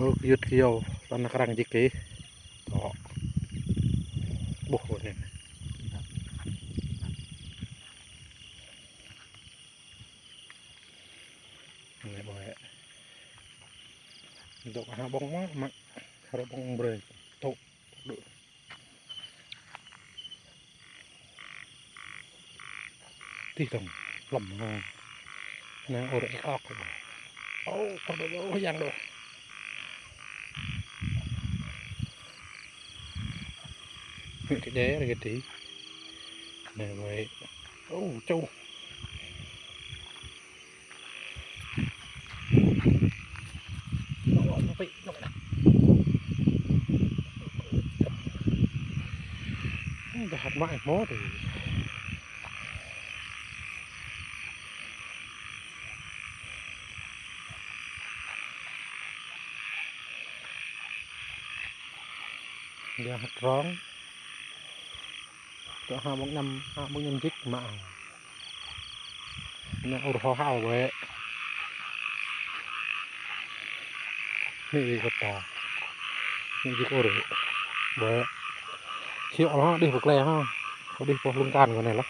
Yut hiu tanah kerang jiki to buh ini boleh untuk habong mah mak habong bre to tí tông lầm nè ổ ọc không có giang đâu cái đế là cái tí nè vậy châu nó bị hạt mại mó thì giờ hạt rón cỡ 2 4 5 chích mà nè ổ ho hao vậy này cái tà này cái ổ vậy chịu nó đi một lè ha có đi qua lưng can cái này lắm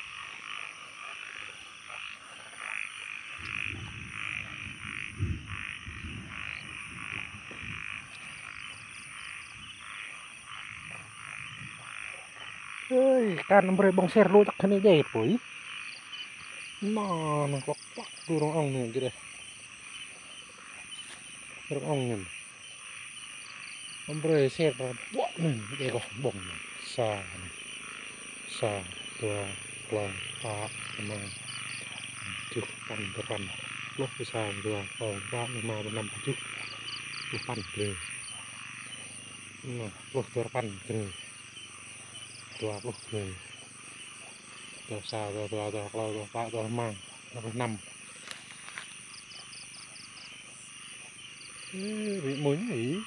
ơi can nó bơi bong xe lôi chắc này dễ phổi nó có quắc tu rong ong này cái đây rong ong này ông bơi xe ra bọ này đây có bong xà tua lon pha mà chụp pan lúc cái xà tua còn ba mà nằm chụp panเลยlúc tua panเลยtua lúcเลยtua xà tuaเราปะtua mangเราnằm bị mũi nhỉ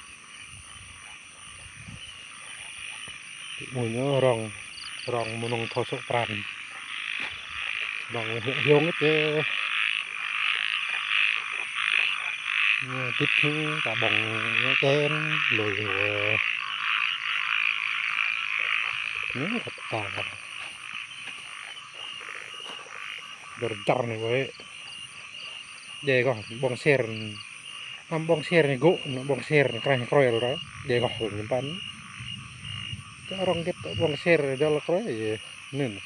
mùi nó rong một nông thổ sốc tràn rong hiện hiếu hết chứ tiếp cả bồng đen lồi nó thật tà rồi tròn này với để gọi bong xe này gỗ bong xe này cái coi rồi đó để gọi những bán orang kita bong share jalan kerja nih,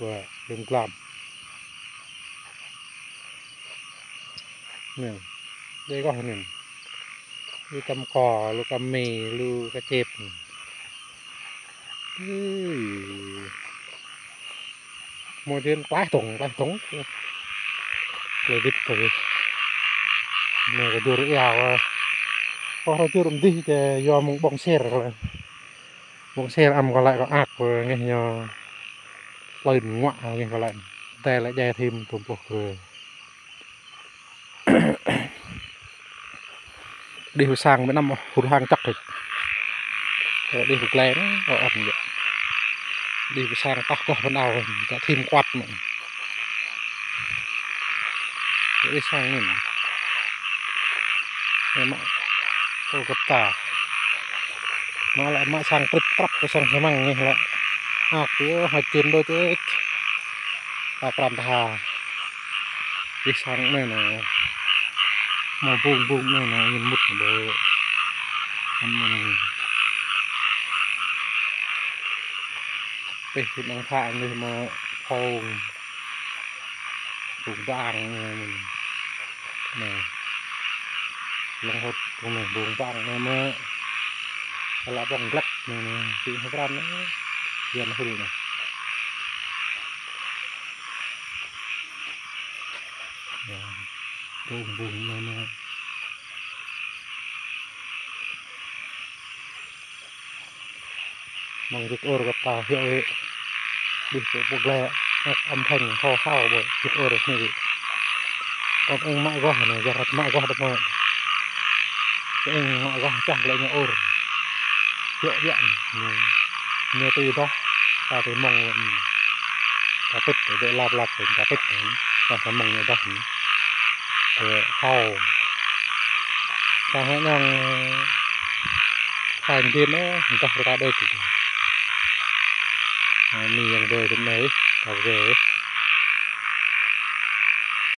wah lengkap, nih, đây có nih, lu cầm cò, lu cầm mì, lu cá chép, một thiên quái tủng, rồi đứt rồi, này cái đồ rượu à, có hơi chưa đụng đi thì do một bong share rồi. Bong xe âm còn lại có ạc rồi nghe nhờ lên ngoạ nghe còn lại tay lại dè thêm thùng bột rồi đi hồi sang mấy năm hụt hang chắc rồi đi hụt lén rồi ẩm vậy đi hồi sang tóc có phần nào đã thêm quạt mà đi sang mình mà cô gặp tà mà lại mà sang trip trap cái sang cái măng này lại cứ hai tiền đôi thế ta làm thà đi sang này nè màu bung này nè nhìn mút bờ anh đâyคือน้องข้างเลยมาพงบุงบางmình nèลงหดตรงนี้บุงบางเนี่ยมาlà bong lắc này chị không ra nữa giờ nó hơi này buồn này nè mong được ổ gặp tà hiệu ấy đi chỗ buộc lẹ âm thanh ho khao bởi được ổ được này còn anh mãi quá này giờ mãi quá được mà anh mãi quá chẳng lại nhà ổ hiệu điện nhiều từ đó ta thấy mong ta tích để lạp để ta tích ta thấy mong người ta rồi hao sang hãy nhong thành viên nữa entah berada itu. Nah, ini yang gue demai, tahu gue.